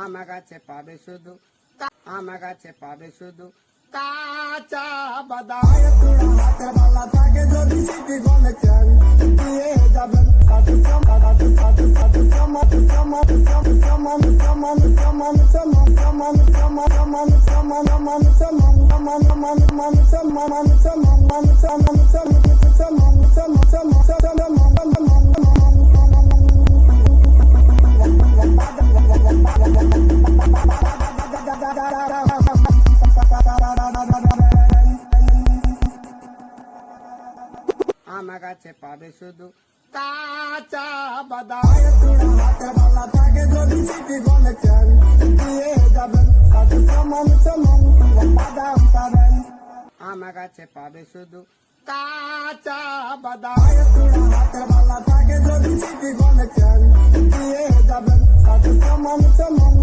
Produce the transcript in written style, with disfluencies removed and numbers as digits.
আমার কাছে পাবে শুধু আমার কাছে পাবে শুধু কাঁচা বাদাম। হাতের বালা থাকে যদি সিটি গলে চান দিয়ে যাবেন সাথে সাথে সাথে সাথে সমান সমান সমান সমান সমান সমান সমান সমান সমান সমান সমান সমান সমান সমান সমান সমান সমান আমার কাছে পাবে শুধু কাঁচা বাদাম। হাতের বালা থাকে যদি সিটি গলে চান দিয়ে যাবেন সাথে সমান সমান বাদাম পাবেন। আমার কাছে পাবে শুধু কাঁচা বাদাম। হাতের বালা থাকে যদি সিটি গলে চান দিয়ে যাবেন সাথে সমান সমান